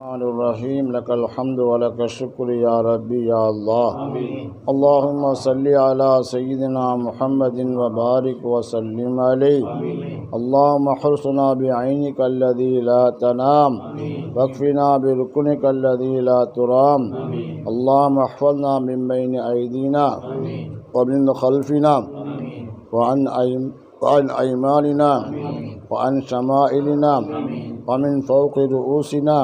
الرحمن الرحيم لك الحمد ولك الشكر يا ربي يا الله. اللهم صل على سيدنا محمد وبارك وسلم عليه. اللهم احرسنا بعينك الذي لا تنام واكفنا بركنك الذي لا ترام. اللهم احفظنا من بين أيدينا ومن خلفنا وعن أيماننا وعن شمائلنا ومن فوق رؤوسنا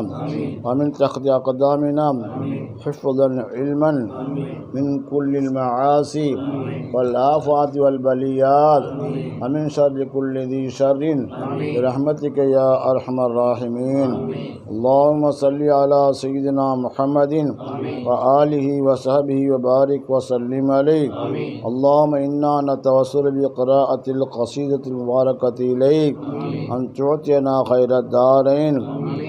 ومن تحت أقدامنا حفظا علما من كل المعاصي والآفات والبليات ومن شر كل ذي شر برحمتك يا أرحم الراحمين. اللهم صل على سيدنا محمد وآله وصحبه وبارك وسلم عليه. اللهم إنا نتوسل بقراءة القصيدة المباركة إليك أن تعطينا خير الدارين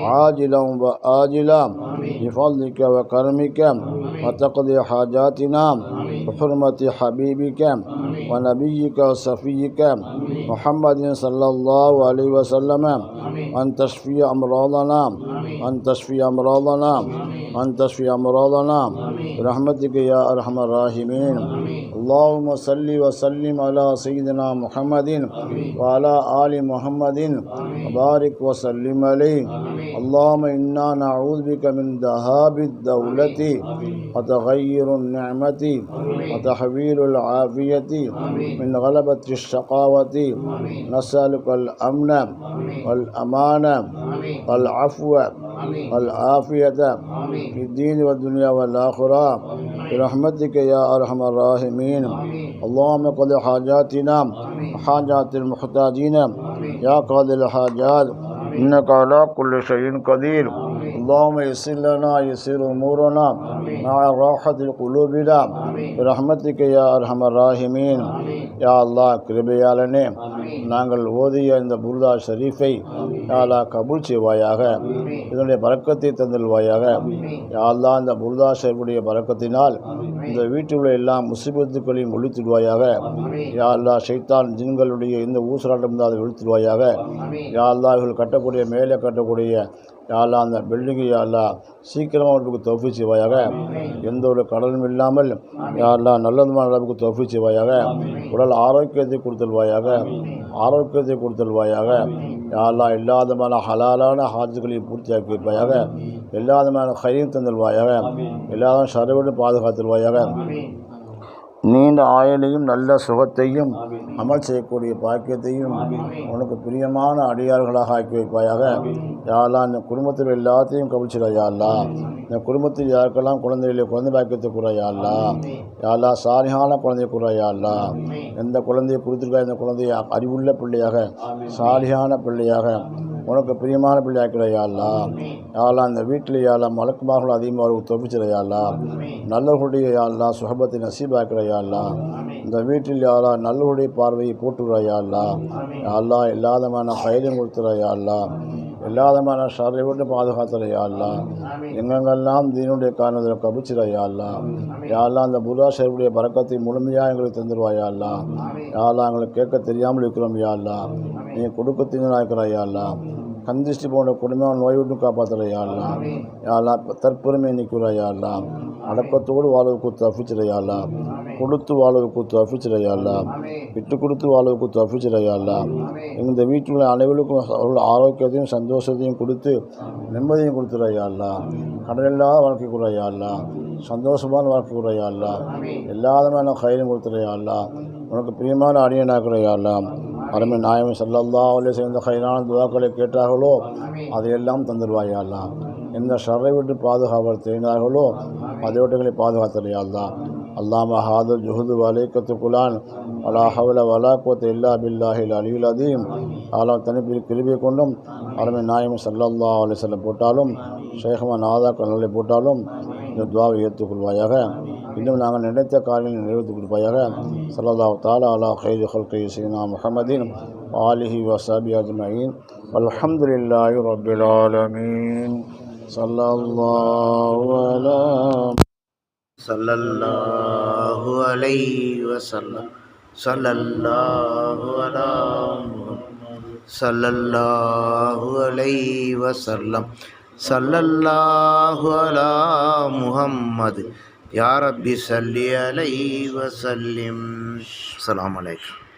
عاجلا وآجلا بفضلك وكرمك وتقضي حاجاتنا بحرمة حبيبك ونبيك وصفيك محمد صلى الله عليه وسلم. أن تشفي أمراضنا برحمتك يا أرحم الراحمين. اللهم صل وسلم على سيدنا محمد وعلى آل محمد وبارك وسلم عليه. اللهم إنا نعوذ بك من ذهاب الدولة وتغير النعمة وتحويل العافية من غلبة الشقاوة. نسألك الأمن والأمان والعفو والعافية في الدين والدنيا والآخرة برحمتك يا أرحم الراحمين. اللهم قضي حاجاتنا وحاجات المحتاجين يا قاضي الحاجات إنك على كل شيء قدير. اللهم يسر لنا يسر أمورنا مع راحة قلوبنا برحمتك يا أرحم الراحمين. யா அல்லாஹ் கிருபையாளனே, நாங்கள் ஓதிய இந்த புர்தா ஷரீஃபை யா அல்லாஹ் கபூல் செய்வாயாக, இதனுடைய பரக்கத்தை தந்தல்வாயாக. யா அல்லாஹ் இந்த புர்தா ஷரீஃபுடைய பரக்கத்தினால் இந்த வீட்டில் உள்ள எல்லா முசீபத்துக்களையும் ஒழித்துடுவாயாக. யா அல்லாஹ் ஷைத்தான் ஜின்களுடைய இந்த ஊசலாட்டம் தான் அதை ஒழித்துடுவாயாக. யா அல்லாஹ் இவர்கள் கட்டக்கூடிய மேலே கட்டக்கூடிய யா அல்லாஹ் அந்த பில்டிங்கு யா அல்லாஹ் சீக்கிரமாக அவர்களுக்கு தௌஃபீக் செய்வாயாக. எந்த ஒரு கடனும் இல்லாமல் யா அல்லாஹ் நல்லதுமான அளவுக்கு தௌஃபீக் செய்வாயாக. உடல் ஆரோக்கியத்தை கொடுத்தல்வாயாக. யா அல்லாஹ் எல்லாதமான ஹலாலான ஹாஜ்களையும் பூர்த்தியாக்கி வைப்பாயாக. எல்லாதமான கையும் தந்தல்வாயாக. எல்லாரும் ஷர்ரிலிருந்து பாதுகாத்துல்வாயாக. நீண்ட ஆயுளையும் நல்ல சுகத்தையும் அமல் செய்யக்கூடிய பாக்கியத்தையும் உனக்கு பிரியமான அடியார்களாக ஆக்கி வைப்பாயாக. யா அல்லாஹ் இந்த குடும்பத்தில் எல்லாத்தையும் கவிழ்ச்சிடா. யா அல்லாஹ் இந்த குடும்பத்தில் யாருக்கெல்லாம் குழந்தைகளை குழந்தை பாக்கியத்தை கூறா. யா அல்லாஹ் சாலிஹான குழந்தைய கூறா. யா அல்லாஹ் எந்த குழந்தையை கொடுத்துருக்கா இந்த குழந்தைய அறிவுள்ள பிள்ளையாக சாலிஹான பிள்ளையாக உனக்கு பிரியமான பிள்ளையாக்கிற. யா அல்லாஹ் இந்த வீட்டில் யா அல்லாஹ் மலக்குமார்கள் அதிகமாக அவருக்கு தொப்பிச்சிட. யா அல்லாஹ் நல்லவர்களுடைய யா அல்லாஹ் சுஹபத்தை நசீபாக்கிற. யா அல்லாஹ் இந்த வீட்டில் யா அல்லாஹ் நல்லவருடைய பார்வையை போட்டுடுறா. யா அல்லாஹ் எல்லாதமான கையிலும் கொடுத்துற. யா அல்லாஹ் எல்லாதமான ஷர்ரை விட்டு பாதுகாத்துற. யா அல்லாஹ் எங்கெங்கெல்லாம் தீனுடைய காரணத்தில் கபிச்சிட. யா அல்லாஹ் அந்த புர்தா ஷரீஃபுடைய பரக்கத்தை முழுமையாக எங்களுக்கு தந்துடுவா. யா அல்லாஹ் எங்களுக்கு கேட்க தெரியாமல் இருக்கிறோம். யா அல்லாஹ் நீ கொடுக்க தீங்கனாக்கிறா. யா அல்லாஹ் கந்திஷ்டி போன்ற குடும்பம் நோய் விட்டு காப்பாற்றுற. யா அல்லாஹ் தற்பெருமை நிற்கிறா. யா அல்லாஹ் அடக்கத்தோடு வாழ்வுக்கு தப்பிச்சிட. யா அல்லாஹ் கொடுத்து வாழ்வுக்கு தப்பிச்சிட. யா அல்லாஹ் விட்டு கொடுத்து வாழ்வுக்கு தப்பிச்சிட. யா அல்லாஹ் இந்த வீட்டில் உள்ள அனைவருக்கும் அவர்கள் ஆரோக்கியத்தையும் சந்தோஷத்தையும் கொடுத்து நிம்மதியும் கொடுத்துற. யா அல்லாஹ் கடலில்லாத வாழ்க்கை கூட. யா அல்லாஹ் சந்தோஷமான வாழ்க்கை கூட. யா அல்லாஹ் எல்லாதமான கையிலும் கொடுத்துற. யா அல்லாஹ் உனக்கு பிரியமான அடியனாக்குற. யா அல்லாஹ் அருமை நாயகம் ஸல்லல்லாஹு அலைஹி வஸல்லம் இந்த கைரான துவாக்களை கேட்டார்களோ அதையெல்லாம் தந்துடுவாய். யா அல்லாஹ் எந்த ஷர்ரை விட்டு பாதுகாவல் தெரிந்தார்களோ அதைவிட்டுகளை பாதுகாத்துற. யா அல்லாஹ் அல்லாம ஹாதல் ஜுஹுது வலைக்கத்து குலான் அலா ஹவல வலா குவத்த இல்லா பில்லாஹில் அலியுல் அதீம். ஆலாம் தனிப்பில் கிருபை கொண்டும் அருமை நாயகம் ஸல்லல்லாஹு அலைஹி வஸல்லம் போட்டாலும் ஷேഖமா நாதா கண்களை போட்டாலும் இந்த துவாவை ஏற்றுக்கொள்வாயாக. இன்னும் நாங்கள் நினைத்த காரியங்களை நிறைவேற்றி கொடுப்பாயாக. ஸல்லல்லாஹு தஆலா அலா கைரி ஹல்கி சையதுனா முஹம்மதின் ஆலிஹி வஸஹ்பிஹி அஜ்மஈன் வல்ஹம்துலில்லாஹி ரப்பில் ஆலமீன். ஸல்லல்லாஹு அலைஹி வஸல்லம். ஸல்லல்லாஹு அலைஹி வஸல்லம். ஸல்லல்லாஹு அலா முஹம்மது யா ரப்பி ஸல்லி அலைஹி வஸல்லிம். அஸ்ஸலாமு அலைக்கும்.